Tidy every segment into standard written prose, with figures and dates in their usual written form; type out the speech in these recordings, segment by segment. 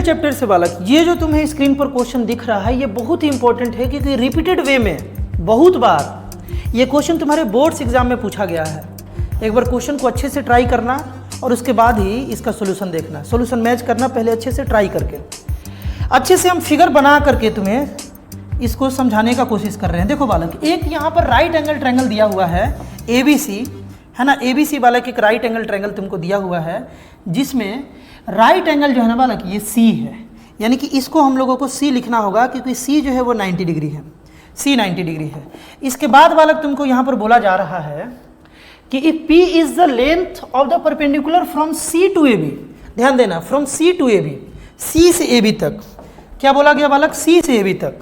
Chapter से बालक, ये जो तुम्हें स्क्रीन पर क्वेश्चन दिख रहा है ये बहुत ही इंपॉर्टेंट है, क्योंकि रिपीटेड वे में बहुत बार ये क्वेश्चन तुम्हारे बोर्ड्स एग्जाम में पूछा गया है। एक बार क्वेश्चन को अच्छे से ट्राई करना और उसके बाद ही इसका सोल्यूशन देखना, सोल्यूशन मैच करना पहले अच्छे से ट्राई करके। अच्छे से हम फिगर बना करके तुम्हें इसको समझाने का कोशिश कर रहे हैं। देखो बालक, एक यहाँ पर राइट एंगल ट्रायंगल दिया हुआ है ABC, है ना। ABC बालक एक राइट एंगल ट्रायंगल तुमको दिया हुआ है, जिसमें राइट एंगल जो है ना बालक ये C है, यानी कि इसको हम लोगों को C लिखना होगा, क्योंकि C जो है वो 90 डिग्री है, C 90 डिग्री है। इसके बाद बालक तुमको यहाँ पर बोला जा रहा है कि if P is the length of the perpendicular from C to AB, ध्यान देना, from C to AB, C से AB तक, क्या बोला गया बालक, C से AB तक।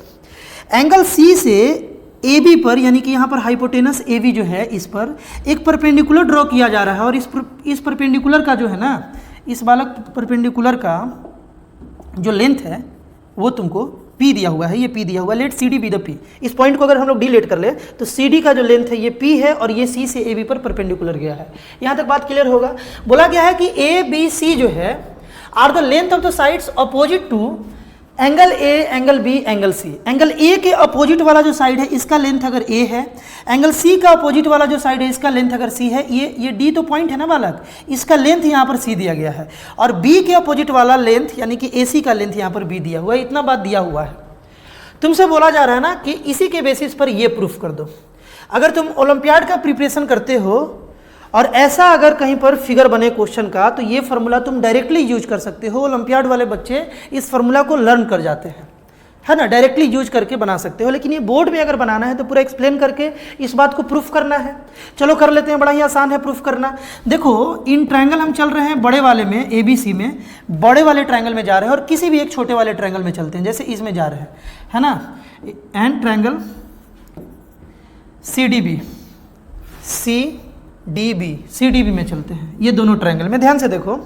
एंगल C से AB पर, यानी कि यहाँ पर हाइपोटेनस AB जो है, इस पर एक परपेंडिकुलर ड्रॉ किया जा रहा है, और इस परपेंडिकुलर का जो है ना, इस बालक परपेंडिकुलर का जो लेंथ है वो तुमको P दिया हुआ है, ये P दिया हुआ है। Let CD be the P। इस पॉइंट को अगर हम लोग डिलीट कर ले तो CD का जो लेंथ है ये P है, और ये C से AB पर परपेंडिकुलर गया है। यहाँ तक बात क्लियर होगा। बोला गया है कि ABC जो है are the length of the sides opposite to angle A, angle B, angle C। Angle A के अपोजिट वाला जो साइड है इसका लेंथ अगर A है, एंगल C का अपोजिट वाला जो साइड है इसका लेंथ अगर C है, ये D तो पॉइंट है ना बालक, इसका लेंथ यहाँ पर C दिया गया है, और B के अपोजिट वाला लेंथ यानी कि AC का लेंथ यहाँ पर B दिया हुआ है। इतना बात दिया हुआ है। तुमसे बोला जा रहा है ना कि इसी के बेसिस पर ये प्रूफ कर दो। अगर तुम ओलंपियाड का प्रिपरेशन करते हो और ऐसा अगर कहीं पर फिगर बने क्वेश्चन का, तो ये फार्मूला तुम डायरेक्टली यूज कर सकते हो। ओलंपियाड वाले बच्चे इस फार्मूला को लर्न कर जाते हैं, है ना, डायरेक्टली यूज करके बना सकते हो। लेकिन ये बोर्ड में अगर बनाना है तो पूरा एक्सप्लेन करके इस बात को प्रूफ करना है। चलो कर लेते हैं, बड़ा ही आसान है प्रूफ करना। देखो, इन ट्रायंगल हम चल रहे हैं बड़े वाले में, ABC में, बड़े वाले ट्रायंगल में जा रहे हैं, और किसी भी एक छोटे वाले ट्रायंगल में चलते हैं, जैसे इसमें जा रहे हैं, है ना। एंड ट्रायंगल CDB में चलते हैं, ये दोनों ट्रायंगल में। ध्यान से देखो,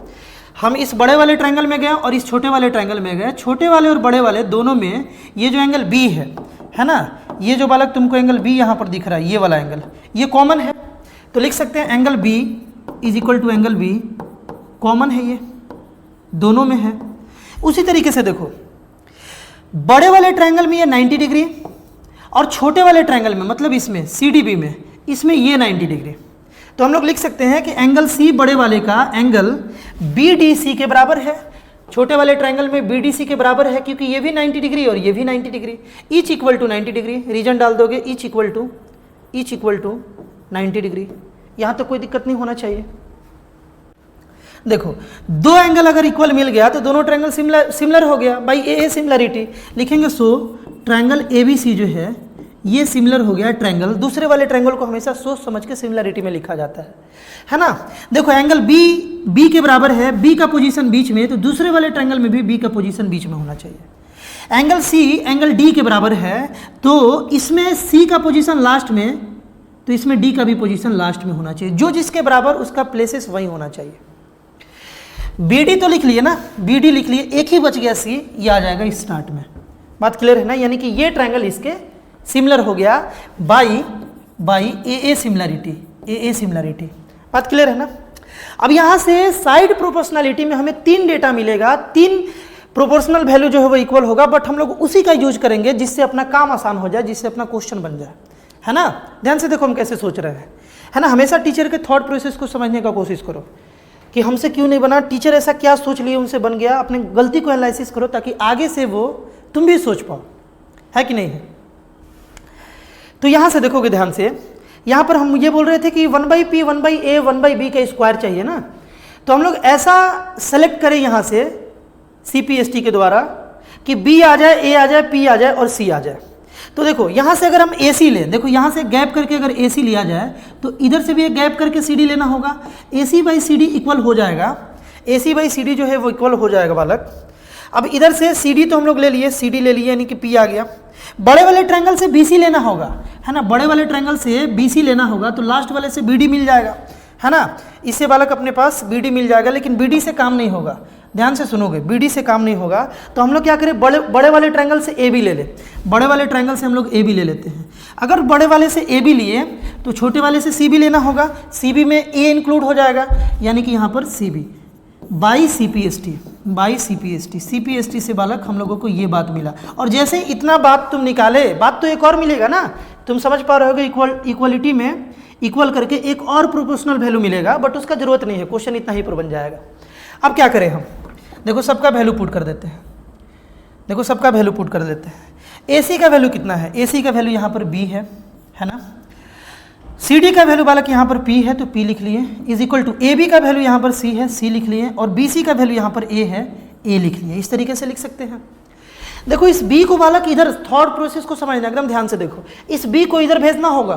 हम इस बड़े वाले ट्रायंगल में गए और इस छोटे वाले ट्रायंगल में गए। छोटे वाले और बड़े वाले दोनों में ये जो एंगल B है ना, ये जो बालक तुमको एंगल B यहाँ पर दिख रहा है, ये वाला एंगल, ये कॉमन है, तो लिख सकते हैं angle B is equal to angle B, common है, ये दोनों में है। उसी तरीके से देखो, बड़े वाले ट्रायंगल में ये 90 डिग्री, और छोटे वाले ट्रायंगल में, मतलब इसमें CDB में, इसमें ये 90 डिग्री। तो हम लोग लिख सकते हैं कि एंगल C बड़े वाले का एंगल BDC के बराबर है, छोटे वाले ट्रायंगल में BDC के बराबर है, क्योंकि ये भी 90 डिग्री और ये भी 90 degree, each equal to 90 degree. Reason डाल दोगे, ईच इक्वल टू 90 डिग्री। यहाँ तो कोई दिक्कत नहीं होना चाहिए। देखो, दो एंगल अगर इक्वल मिल गया तो दोनों ट्रायंगल सिमिलर हो गया, बाई ए सिमिलरिटी लिखेंगे। सो ट्रायंगल ABC जो है ये सिमिलर हो गया ट्रायंगल। दूसरे वाले ट्रायंगल को हमेशा सोच समझ के सिमिलरिटी में लिखा जाता है ना। देखो, एंगल B के बराबर है, B का पोजीशन बीच में, तो दूसरे वाले ट्रायंगल में भी B का पोजीशन बीच में होना चाहिए। एंगल C एंगल D के बराबर है, तो इसमें C का पोजीशन लास्ट में, तो इसमें D का भी पोजीशन लास्ट में होना चाहिए। जो जिसके बराबर उसका प्लेसेस वही होना चाहिए। BD तो लिख लिए ना, BD लिख लिए, एक ही बच गया C, ये आ जाएगा स्टार्ट में। बात क्लियर है ना, यानी कि ये ट्रायंगल इसके सिमिलर हो गया बाई AA सिमिलरिटी। बात क्लियर है ना। अब यहाँ से साइड प्रोपोर्शनलिटी में हमें 3 डेटा मिलेगा, 3 प्रोपोर्शनल वैल्यू जो है वो इक्वल होगा, बट हम लोग उसी का यूज करेंगे जिससे अपना काम आसान हो जाए, जिससे अपना क्वेश्चन बन जाए, है ना। ध्यान से देखो हम कैसे सोच रहे हैं, है ना। हमेशा टीचर के थॉट प्रोसेस को समझने का कोशिश करो कि हमसे क्यों नहीं बना, टीचर ऐसा क्या सोच लिए उनसे बन गया। अपने गलती को एनालिसिस करो ताकि आगे से वो तुम भी सोच पाओ, है कि नहीं है। तो यहाँ से देखोगे ध्यान से, यहाँ पर हम ये बोल रहे थे कि 1/P 1/A 1/B का स्क्वायर चाहिए ना, तो हम लोग ऐसा सेलेक्ट करें यहाँ से CPST के द्वारा कि B आ जाए, A आ जाए, P आ जाए और C आ जाए। तो देखो, यहाँ से अगर हम AC लें, देखो यहाँ से गैप करके अगर AC लिया जाए तो इधर से भी एक गैप करके CD लेना होगा। AC/CD इक्वल हो जाएगा, AC/CD जो है वो इक्वल हो जाएगा बालक। अब इधर से CD तो हम लोग ले लिए, CD ले लिए, यानी कि P आ गया। बड़े वाले ट्रायंगल से BC लेना होगा, है ना, बड़े वाले ट्रायंगल से BC लेना होगा, तो लास्ट वाले से BD मिल जाएगा, है ना। इससे बालक अपने पास BD मिल जाएगा, लेकिन BD से काम नहीं होगा। ध्यान से सुनोगे, BD से काम नहीं होगा, तो हम लोग क्या करें, बड़े वाले ट्रायंगल से AB ले ले। बड़े वाले ट्रायंगल से हम लोग AB ले लेते हैं। अगर बड़े वाले से AB लिए तो छोटे वाले से CB लेना होगा, CB में A इंक्लूड हो जाएगा, यानी कि यहाँ पर CB by CPST। By CPST। CPST से बालक हम लोगों को ये बात मिला। और जैसे ही इतना बात तुम निकाले, बात तो एक और मिलेगा ना, तुम समझ पा रहे हो इक्वलिटी में इक्वल करके एक और प्रोपोर्शनल वैल्यू मिलेगा, बट उसका जरूरत नहीं है, क्वेश्चन इतना ही पर बन जाएगा। अब क्या करें हम, देखो सबका वैल्यू पुट कर देते हैं, देखो सबका वैल्यू पुट कर देते हैं। AC का वैल्यू कितना है, AC का वैल्यू यहाँ पर B है ना। CD का वैल्यू बालक यहाँ पर P है तो P लिख लिए, इज इक्वल टू AB का वैल्यू यहाँ पर C है, C लिख लिए, और BC का वैल्यू यहाँ पर A है, A लिख लिए। इस तरीके से लिख सकते हैं। देखो इस B को बालक इधर थॉट प्रोसेस को समझना, एकदम ध्यान से देखो, इस B को इधर भेजना होगा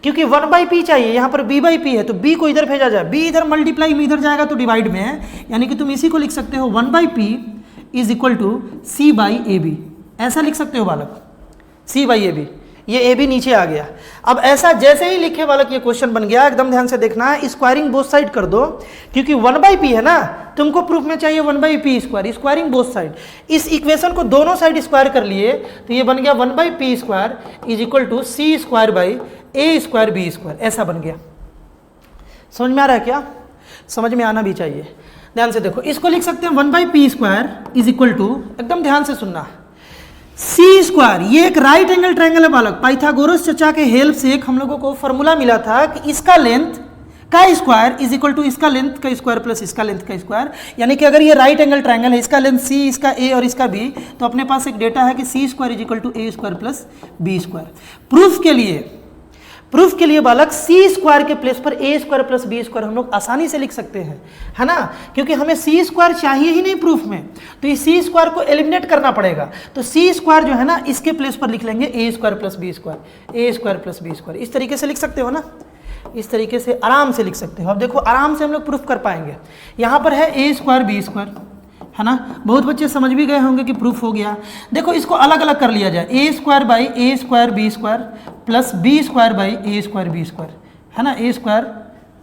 क्योंकि 1/P चाहिए, यहाँ पर B/P है तो B को इधर भेजा जाए, B इधर मल्टीप्लाई में इधर जाएगा तो डिवाइड में है, यानी कि तुम इसी को लिख सकते हो 1/P is equal to C/AB, ऐसा लिख सकते हो बालक, C/AB। ये AB नीचे आ गया। अब ऐसा जैसे ही लिखे बालक ये क्वेश्चन बन गया, एकदम ध्यान से देखना है, स्क्वायरिंग बोथ साइड कर दो, क्योंकि 1/P है ना, तुमको प्रूफ में चाहिए 1/P square, squaring both side. इस इक्वेशन को दोनों साइड स्क्वायर कर लिए तो ये बन गया 1/P square is equal to C square by A square B square, ऐसा बन गया। समझ में आ रहा है क्या? समझ में आना भी चाहिए। ध्यान से देखो, इसको लिख सकते हैं 1/P square is equal to, एकदम ध्यान से सुनना, C स्क्वायर, ये एक राइट एंगल ट्रायंगल है बालक। पाइथागोरस चचा के हेल्प से एक हम लोगों को फॉर्मूला मिला था कि इसका लेंथ का स्क्वायर इज इक्वल टू इसका लेंथ का स्क्वायर प्लस इसका लेंथ का स्क्वायर, यानी कि अगर ये राइट एंगल ट्रायंगल है, इसका लेंथ C, इसका A और इसका B, तो अपने पास एक डेटा है कि C square is equal to A square plus B square. Proof के लिए बालक C स्क्वायर के प्लेस पर A square plus B square हम लोग आसानी से लिख सकते हैं, है ना, क्योंकि हमें C स्क्वायर चाहिए ही नहीं प्रूफ में, तो इस C स्क्वायर को एलिमिनेट करना पड़ेगा। तो C स्क्वायर जो है ना, इसके प्लेस पर लिख लेंगे A square plus B square, A square plus B square. इस तरीके से लिख सकते हो ना, इस तरीके से आराम से लिख सकते हो। अब देखो आराम से हम लोग प्रूफ कर पाएंगे। यहाँ पर है A स्क्वायर B स्क्वायर, है ना, बहुत बच्चे समझ भी गए होंगे कि प्रूफ हो गया। देखो इसको अलग अलग कर लिया जाए, A square by A square B square plus B square by A square B square, है ना, A स्क्वायर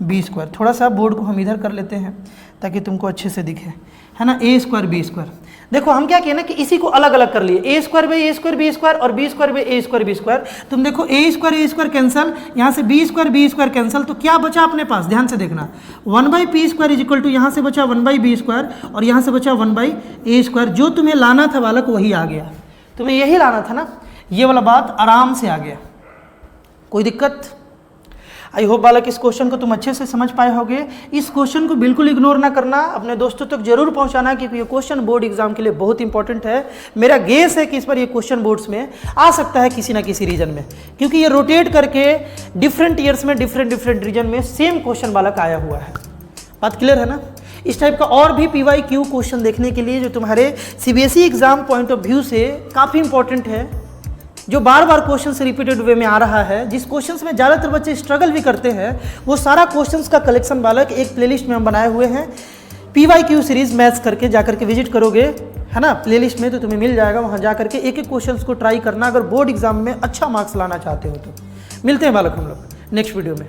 B स्क्वायर। थोड़ा सा बोर्ड को हम इधर कर लेते हैं ताकि तुमको अच्छे से दिखे, है ना, A स्क्वायर B स्क्वायर। देखो हम क्या किए ना कि इसी को अलग अलग कर लिए, A square by A square B square और B square by A square B square. तुम देखो A स्क्वायर कैंसल, यहाँ से B स्क्वायर कैंसल, तो क्या बचा अपने पास, ध्यान से देखना, 1/P square is equal to, यहाँ से बचा 1/B स्क्वायर और यहाँ से बचा 1/A स्क्वायर। जो तुम्हें लाना था बालक वही आ गया, तुम्हें यही लाना था ना, ये वाला बात आराम से आ गया। कोई दिक्कत? आई होप बालक इस क्वेश्चन को तुम अच्छे से समझ पाए होगे। इस क्वेश्चन को बिल्कुल इग्नोर ना करना, अपने दोस्तों तक जरूर पहुंचाना, क्योंकि ये क्वेश्चन बोर्ड एग्जाम के लिए बहुत इंपॉर्टेंट है। मेरा गेस है कि इस पर ये क्वेश्चन बोर्ड्स में आ सकता है किसी ना किसी रीजन में, क्योंकि ये रोटेट करके डिफरेंट ईयर्स में डिफरेंट रीजन में सेम क्वेश्चन बालक आया हुआ है। बात क्लियर है ना? इस टाइप का और भी PYQ क्वेश्चन देखने के लिए जो तुम्हारे CBSE exam point of view से काफ़ी इंपॉर्टेंट है, जो बार बार क्वेश्चन से रिपीटेड वे में आ रहा है, जिस क्वेश्चंस में ज़्यादातर बच्चे स्ट्रगल भी करते हैं, वो सारा क्वेश्चंस का कलेक्शन बालक एक प्लेलिस्ट में हम बनाए हुए हैं। PYQ सीरीज मैथ्स करके जा करके विजिट करोगे, है ना, प्लेलिस्ट में, तो तुम्हें मिल जाएगा। वहाँ जा करके एक एक क्वेश्चंस को ट्राई करना, अगर बोर्ड एग्जाम में अच्छा मार्क्स लाना चाहते हो तो। मिलते हैं बालक हम लोग नेक्स्ट वीडियो में।